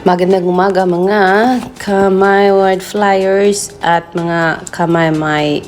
Magandang umaga mga Kamay Word Flyers at mga Kamay My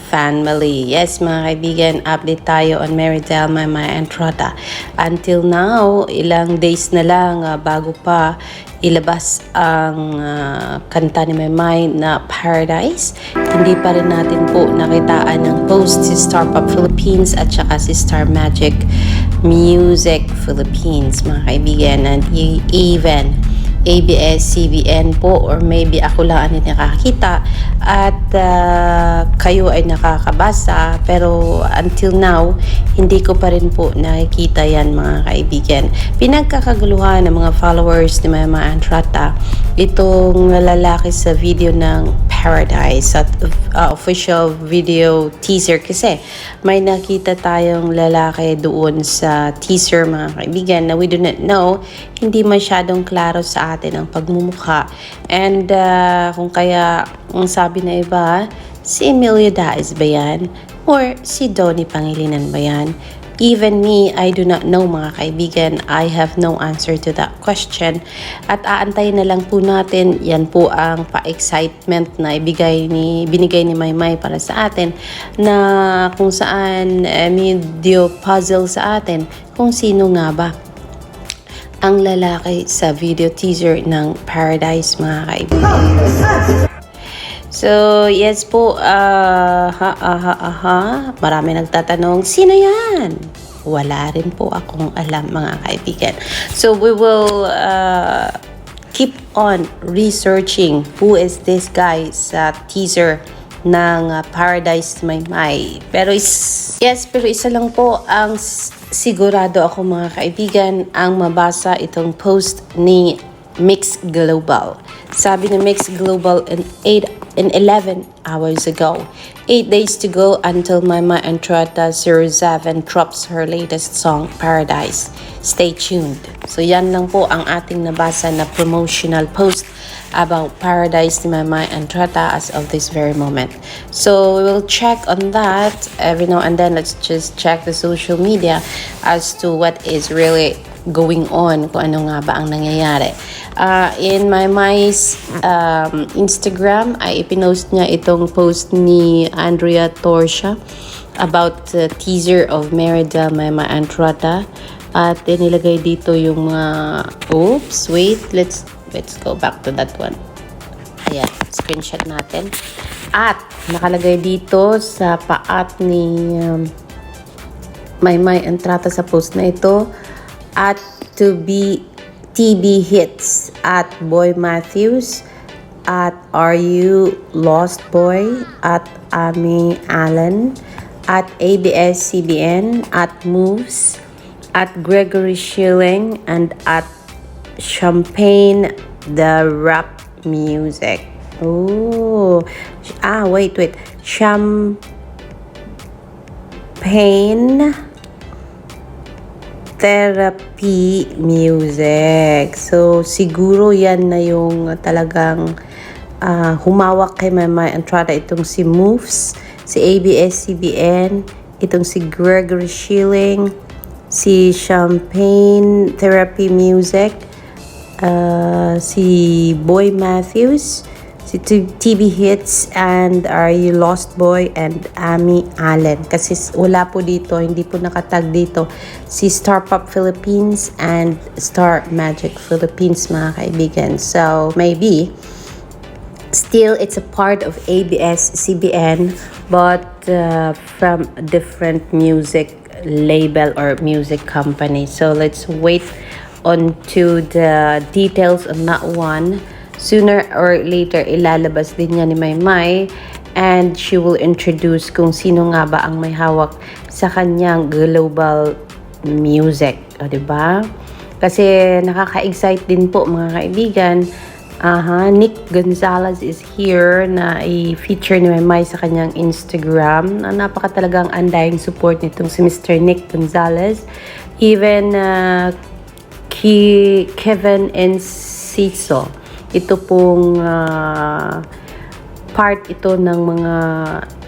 family. Yes mga kaibigan, update tayo on Meridel, Maymay and Trotta. Until now, ilang days na lang bago pa ilabas ang kanta ni Maymay na Paradise. Hindi pa rin natin po nakitaan ng post si Star Pop Philippines at saka si Star Magic Music Philippines mga kaibigan, and even ABS-CBN po, or maybe ako lang ang nakakita at kayo ay nakakabasa, pero until now hindi ko pa rin po nakikita yan mga kaibigan. Pinagkakaguluhan ng mga followers ni Mama Antrata itong lalaki sa video ng Paradise at official video teaser, kasi may nakita tayong lalaki doon sa teaser mga kaibigan na we do not know, hindi masyadong klaro sa atin ang pagmumukha, and kung kaya ang sabi na iba, si Emilio Daez ba yan or si Donnie Pangilinan ba yan? Even me, I do not know mga kaibigan. I have no answer to that question. At aantayin na lang po natin, yan po ang pa-excitement na binigay ni Maymay para sa atin, na kung saan medyo puzzle sa atin kung sino nga ba ang lalaki sa video teaser ng Paradise mga kaibigan. So, yes po, marami nagtatanong, sino yan? Wala rin po akong alam mga kaibigan. So, we will keep on researching who is this guy sa teaser ng Paradise Maymay. Pero isa lang po ang sigurado ako mga kaibigan, ang mabasa itong post ni Mix Global. Sabi ni Mix Global in 11 hours ago. 8 days to go until Maymay Antrata 07 drops her latest song, Paradise. Stay tuned. So yan lang po ang ating nabasa na promotional post about Paradise ni Maymay Antrata as of this very moment. So we will check on that every now and then. Let's just check the social media as to what is really going on, kung ano nga ba ang nangyayari. In Maymay's Instagram ay ipinost niya itong post ni Andrea Torcia about the teaser of Meridel, Maymay Antrata, at inilagay dito yung mga let's go back to that one. Ayan, screenshot natin. At nakalagay dito sa paat ni Maymay Antrata sa post na ito, at to be TB Hits, at Boy Matthews, at Are You Lost Boy, at Ami Allen, at ABS-CBN, at Moves, at Gregory Schilling, and at Champagne the Rap Music. Wait. Champagne Therapy Music. So, siguro yan na yung talagang humawak kay Maymay Antrata, itong si Moves, si ABS-CBN, itong si Gregory Schilling, si Champagne Therapy Music, si Boy Matthews, si TB Hits, and Are You Lost Boy, and Ami Allen. Kasi wala po dito, hindi po nakatag dito si Star Pop Philippines and Star Magic Philippines mga kaibigan. So maybe still it's a part of ABS-CBN, but from a different music label or music company. So let's wait on to the details on that one. Sooner or later, ilalabas din niya ni Maymay, and she will introduce kung sino nga ba ang may hawak sa kanyang global music. O, diba? Kasi nakaka-excite din po mga kaibigan. Nick Gonzalez is here na i-feature ni Maymay sa kanyang Instagram. Napaka-talagang andayang support nitong si Mr. Nick Gonzalez. Even Kevin Enciso. Ito pong part ito ng mga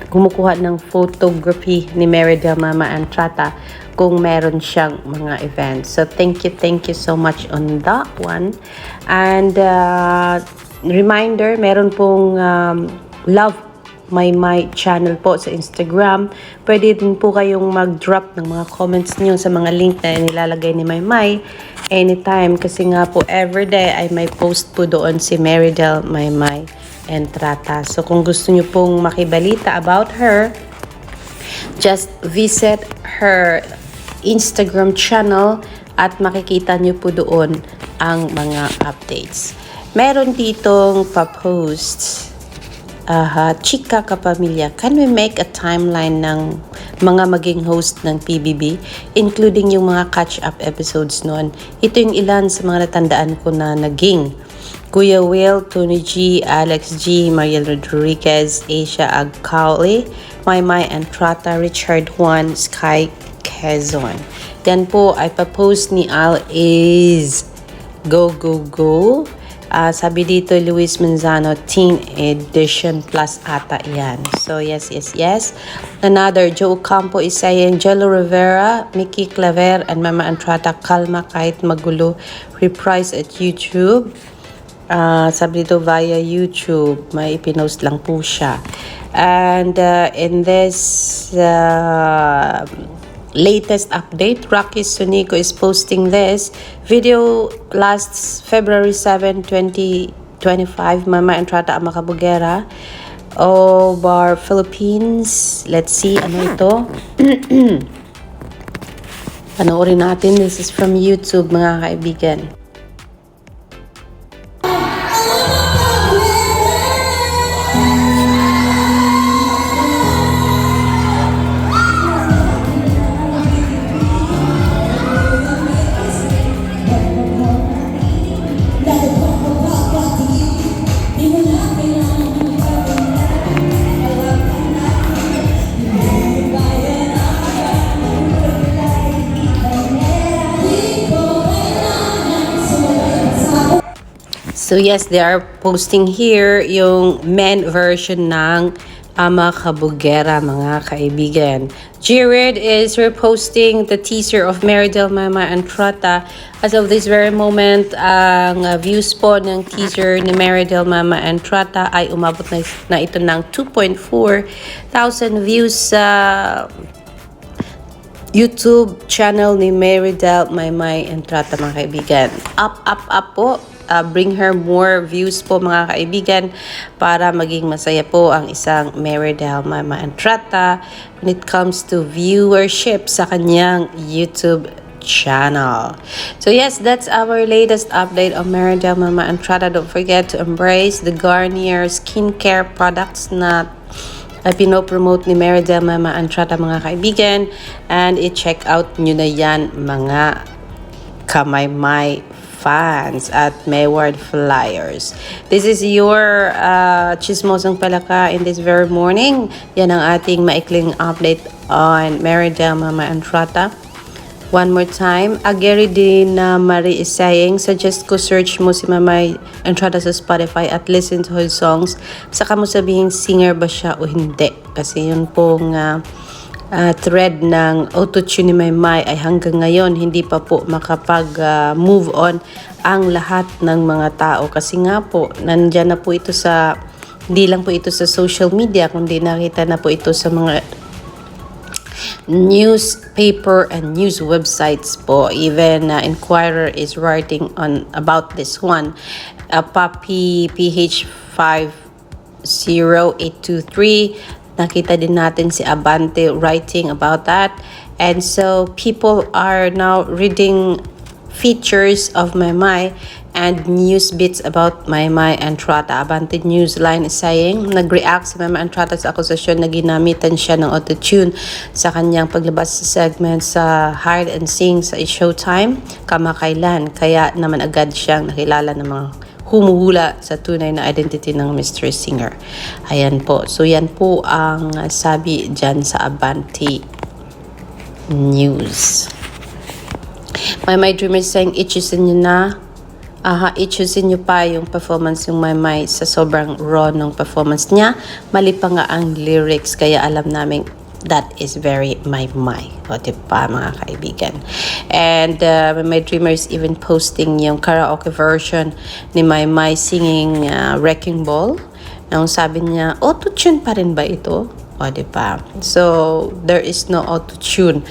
kumukuha ng photography ni Meridel, Maymay Antrata kung meron siyang mga events. So thank you so much on that one. And reminder, meron pong Love My channel po sa Instagram. Pwede din po kayong mag-drop ng mga comments niyo sa mga link na nilalagay ni Maymay anytime, kasi nga po everyday ay may post po doon si Marydel Maymay Entrata. So kung gusto niyo pong makibalita about her, just visit her Instagram channel at makikita niyo po doon ang mga updates. Meron ditong pa-post, Chika Kapamilya, can we make a timeline ng mga maging host ng PBB, including yung mga catch-up episodes noon? Ito yung ilan sa mga natandaan ko na naging: Kuya Will, Tony G, Alex G, Mariel Rodriguez, Asia Agcaule, Maymay Entrata, Richard Juan, Sky Quezon. Yan po ay pa-post ni Al is Go Go Go. Sabi dito, Luis Manzano, Teen Edition Plus ata yan. So, yes. Another, Joe Campo is saying, Jello Rivera, Mickey Claver, and Mama Entrata, kalma kahit magulo. Reprise at YouTube. Sabi dito, via YouTube. May ipinost lang po siya. And in this latest update, Rocky Sunico is posting this video last February 7, 2025. Mama Entrata Makabugera, Bar Philippines. Let's see, ano ito? Panoorin natin. This is from YouTube, mga kaibigan. So yes, they are posting here yung men version ng Ama Kabugera, mga kaibigan. Jared is reposting the teaser of Marydel Maymay Entrata. As of this very moment, ang views po ng teaser ni Marydel Maymay Entrata ay umabot na ito ng 2.4 thousand views sa YouTube channel ni Marydel Maymay Entrata, mga kaibigan. Up po. Bring her more views po, mga kaibigan, para maging masaya po ang isang Marydel Maymay Entrata when it comes to viewership sa kanyang YouTube channel. So yes, that's our latest update on Marydel Maymay Entrata. Don't forget to embrace the Garnier skincare products na pinopromote ni Marydel Maymay Entrata, mga kaibigan, and i-check out nyo na yan, mga kamaymay fans at Mayward Flyers. This is your Chismosang Palaka in this very morning. Yan ang ating maikling update on Marydel Maymay Entrata. One more time, Ageri din na Marie is saying, suggest ko search mo si Maymay Entrata sa Spotify at listen to her songs. Saka mo sabihin singer ba siya o hindi. Kasi yun pong thread ng auto-tune ni Maymay ay hanggang ngayon hindi pa po makapag-move on ang lahat ng mga tao. Kasi nga po, nandyan na po ito sa, hindi lang po ito sa social media, kundi nakita na po ito sa mga newspaper and news websites po. Even Inquirer is writing on about this one. Papi PH 50823, nakita din natin si Abante writing about that. And so people are now reading features of Maymay and news bits about Maymay Entrata. Abante Newsline is saying, nag-react si Maymay Entrata sa akusasyon na ginamitan siya ng autotune sa kanyang paglabas sa segment sa Hide and Sing sa Showtime kamakailan. Kaya naman agad siyang nakilala ng mga humuhula sa tunay na identity ng Mr. Singer. Ayan po. So yan po ang sabi dyan sa Abante News. Maymay Dreamer saying, itchusin nyo na. Itchusin nyo pa yung performance yung Maymay sa sobrang raw ng performance niya. Mali pa nga ang lyrics, kaya alam namin that is very my. O, diba, mga kaibigan? And my dreamers even posting yung karaoke version ni My singing Wrecking Ball. Nang sabi niya, auto-tune pa rin ba ito? O, diba? So, there is no auto-tune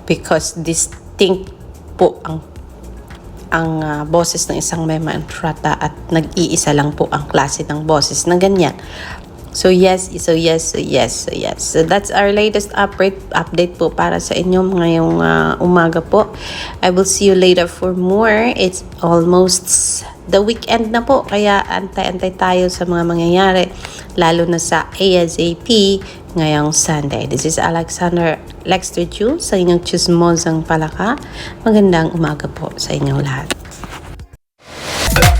because distinct po ang boses ng isang Mema Entrata at nag-iisa lang po ang klase ng boses na ganyan. So yes. So that's our latest update po para sa inyo ngayong umaga po. I will see you later for more. It's almost the weekend na po, kaya antay-antay tayo sa mga mangyayari, lalo na sa ASAP ngayong Sunday. This is Alexander Lexter Ju sa inyong Chismosang Palaka. Magandang umaga po sa inyong lahat.